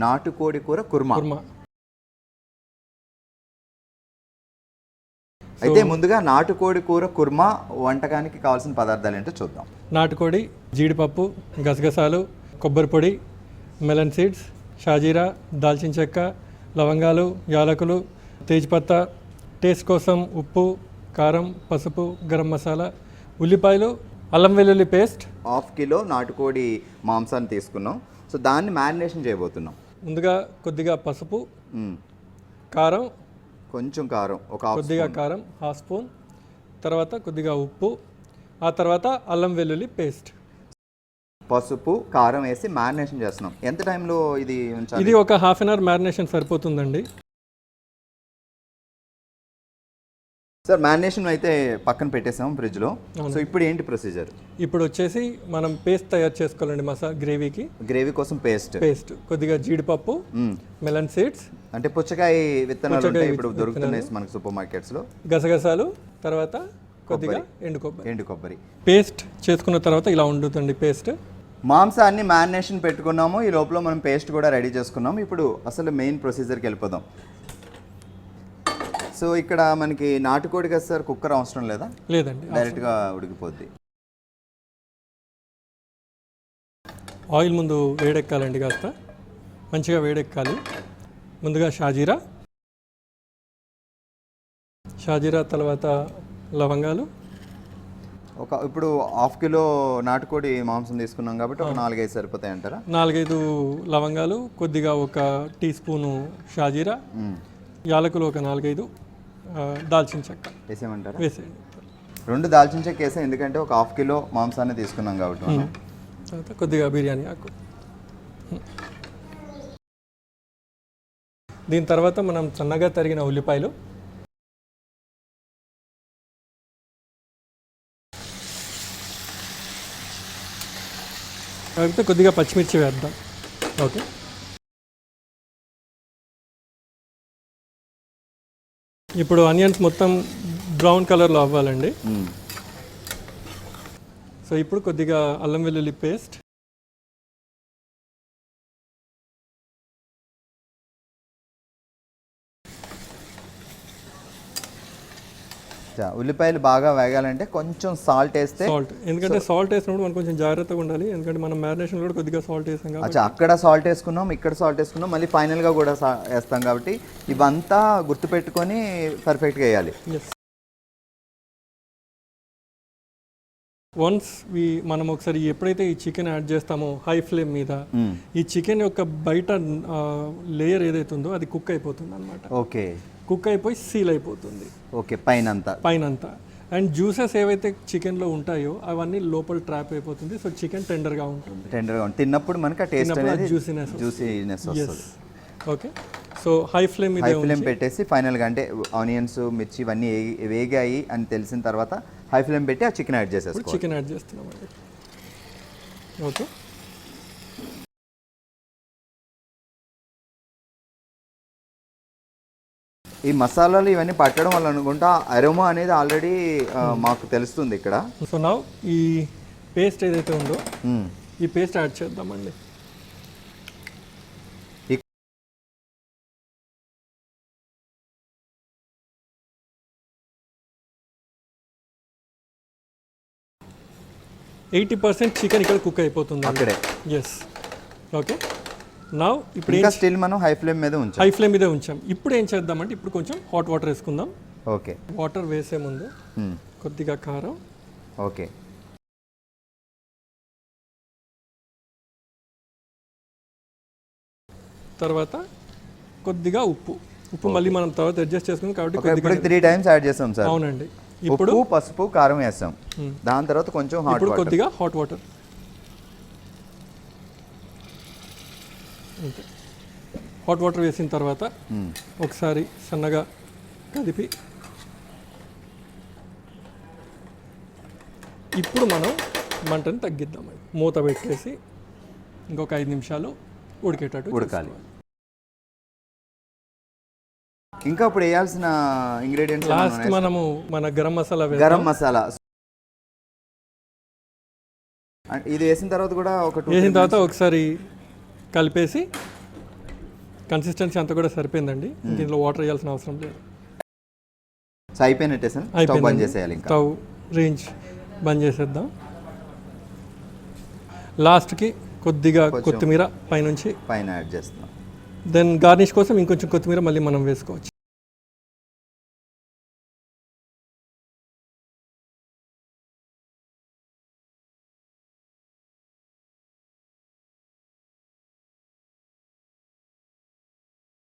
నాటుకోడి కూర కుర్మా. అయితే ముందుగా నాటుకోడి కూర కుర్మా వంటకానికి కావాల్సిన పదార్థాలు ఏంటో చూద్దాం. నాటుకోడి, జీడిపప్పు, గసగసాలు, కొబ్బరి పొడి, మెలన్ సీడ్స్, షాజీరా, దాల్చిన చెక్క, లవంగాలు, యాలకులు, తేజ్పత్తా, టేస్ట్ కోసం ఉప్పు, కారం, పసుపు, గరం మసాలా, ఉల్లిపాయలు, అల్లం వెల్లుల్లి పేస్ట్. 1/2 కిలో నాటుకోడి మాంసాన్ని తీసుకున్నాం. సో దాన్ని మ్యారినేషన్ చేయబోతున్నాం. ముందుగా కొద్దిగా పసుపు, కారం, కొంచెం కారం, కొద్దిగా కారం 1/2 స్పూన్, తర్వాత కొద్దిగా ఉప్పు, ఆ తర్వాత అల్లం వెల్లుల్లి పేస్ట్, పసుపు, కారం వేసి మ్యారినేషన్ చేస్తున్నాం. ఎంత టైంలో ఇది ఉంచాలి? ఇది ఒక 1/2 అన్ అవర్ మ్యారినేషన్ సరిపోతుందండి. సార్ మ్యారినేషన్ అయితే పక్కన పెట్టేసాం ఫ్రిడ్జ్లో. సో ఇప్పుడు ఏంటి ప్రొసీజర్? ఇప్పుడు వచ్చేసి మనం పేస్ట్ తయారు చేసుకోవాలండి. గ్రేవీ కోసం పేస్ట్ కొద్దిగా జీడిపప్పు, మెలన్ సీడ్స్ అంటే పుచ్చకాయ విత్తనాలు ఉంటాయి ఇప్పుడు దొరుకుతున్నాయి మనకి సూపర్ మార్కెట్స్లో, గసగసాలు, తర్వాత కొద్దిగా ఎండు కొబ్బరి పేస్ట్ చేసుకున్న తర్వాత ఇలా ఉంటుందండి పేస్ట్. మాంసాన్ని మ్యారినేషన్ పెట్టుకున్నాము, ఈ లోపల మనం పేస్ట్ కూడా రెడీ చేసుకున్నాము. ఇప్పుడు అసలు మెయిన్ ప్రొసీజర్కి వెళ్ళిపోదాం. సో ఇక్కడ మనకి నాటుకోడి కదా సార్, కుక్కర్ అవసరం లేదా? లేదండి, డైరెక్ట్గా ఉడికిపోద్ది. ఆయిల్ ముందు వేడెక్కాలండి, కాస్త మంచిగా వేడెక్కాలి. ముందుగా షాజీరా, తర్వాత లవంగాలు. ఇప్పుడు 1/2 కిలో నాటుకోడి మాంసం తీసుకున్నాం కాబట్టి ఒక 4-5 సరిపోతాయి అంటారా? 4-5 లవంగాలు, కొద్దిగా 1 టీ స్పూను షాజీరా, యాలకులు ఒక 4-5, దాల్చిన చెక్క వేసేయమంటారా? వేసేయండి. 2 దాల్చిన చెక్క వేసాం, ఎందుకంటే ఒక 1/2 కిలో మాంసాన్ని తీసుకున్నాం కాబట్టి. తర్వాత కొద్దిగా బిర్యానీ ఆకు. దీని తర్వాత మనం సన్నగా తరిగిన ఉల్లిపాయలు, తర్వాత కొద్దిగా పచ్చిమిర్చి వేద్దాం. ఓకే, ఇప్పుడు ఆనియన్స్ మొత్తం బ్రౌన్ కలర్లో అవ్వాలండి. సో ఇప్పుడు కొద్దిగా అల్లం వెల్లుల్లి పేస్ట్, ఉల్లిపాయలు బాగా వేగాలంటే కొంచెం సాల్ట్ వేస్తే, ఎందుకంటే సాల్ట్ వేసినప్పుడు మనం కొంచెం జాగ్రత్తగా ఉండాలి, ఎందుకంటే మనం మ్యారినేషన్ కూడా కొద్దిగా సాల్ట్ వేసాం కాబట్టి. అక్కడ సాల్ట్ వేసుకున్నాం, ఇక్కడ సాల్ట్ వేసుకున్నాం, మళ్ళీ ఫైనల్గా కూడా వేస్తాం కాబట్టి ఇవంతా గుర్తుపెట్టుకొని పర్ఫెక్ట్గా వేయాలి. వన్స్ మనం ఒకసారి ఎప్పుడైతే ఈ చికెన్ యాడ్ చేస్తామో హై ఫ్లేమ్ మీద, ఈ చికెన్ యొక్క బయట లేయర్ ఏదైతే ఉందో అది కుక్ అయిపోతుంది అనమాట. ఓకే, కుక్ అయిపోయి సీల్ అయిపోతుంది. ఓకే, పైనంతా అండ్ జ్యూసెస్ ఏవైతే చికెన్లో ఉంటాయో అవన్నీ లోపల ట్రాప్ అయిపోతుంది. సో చికెన్ టెండర్గా ఉంటుంది. తిన్నప్పుడు మనకి ఆ టేస్ట్ అనేది జ్యూసీనెస్ వస్తుంది. ఓకే, సో హై ఫ్లేమ్ పెట్టేసి ఫైనల్గా అంటే ఆనియన్స్, మిర్చి ఇవన్నీ వేగాయి అని తెలిసిన తర్వాత హై ఫ్లేమ్ పెట్టి ఆ చికెన్ యాడ్ చేసేస్తాం. చికెన్ యాడ్ చేస్తున్నాం. ఓకే, ఈ మసాలాలు ఇవన్నీ పట్టడం వల్ల అనుకుంటా అరోమా అనేది ఆల్రెడీ మాకు తెలుస్తుంది ఇక్కడ. సో నా ఈ పేస్ట్ ఏదైతే ఉందో ఈ పేస్ట్ యాడ్ చేద్దామండి. %80 చికెన్ ఇక్కడ కుక్ అయిపోతుంది అక్కడే. Yes, okay. నా ఇప్పుడు స్టిల్ మనం హై ఫ్లేమ్ మీదే ఉంచాం. ఇప్పుడు ఏం చేద్దామంటే ఇప్పుడు కొంచెం హాట్ వాటర్ వేసుకుందాం. ఓకే, వాటర్ వేసే ముందు కొద్దిగా కారం, ఓకే, తర్వాత కొద్దిగా ఉప్పు మళ్ళీ మనం తర్వాత అడ్జస్ట్ చేసుకుందాం కాబట్టి కొద్దిగా 3 టైమ్స్ యాడ్ చేస్తాం సార్. అవునండి. ఇప్పుడు పసుపు, కారం వేస్తాం, దాని తర్వాత కొంచెం కొద్దిగా హాట్ వాటర్. హాట్ వాటర్ వేసిన తర్వాత ఒకసారి సన్నగా కలిపి ఇప్పుడు మనం మంటను తగ్గిద్దాం. మూత పెట్టేసి ఇంకొక 5 నిమిషాలు ఉడకాలి. ఇంకా ఇప్పుడు వేయాల్సిన ఇంగ్రీడియంట్స్ లాస్ట్ మనము మన గరం మసాలా ఇది వేసిన తర్వాత కూడా ఒకసారి కలిపేసి కన్సిస్టెన్సీ అంతా కూడా సరిపోయిందండి దీంట్లో వాటర్ వేయాల్సిన అవసరం లేదు. సో అయిపోయినట్టే సార్, స్టవ్ బంద్ చేసేయాలి. ఇంకా స్టవ్ రేంజ్ బంద్ చేసేద్దాం. లాస్ట్కి కొద్దిగా కొత్తిమీర పైనుంచి పైన యాడ్ చేస్తున్నాం. దెన్ గార్నిష్ కోసం ఇంకొంచెం కొత్తిమీర మళ్ళీ మనం వేసుకోవచ్చు.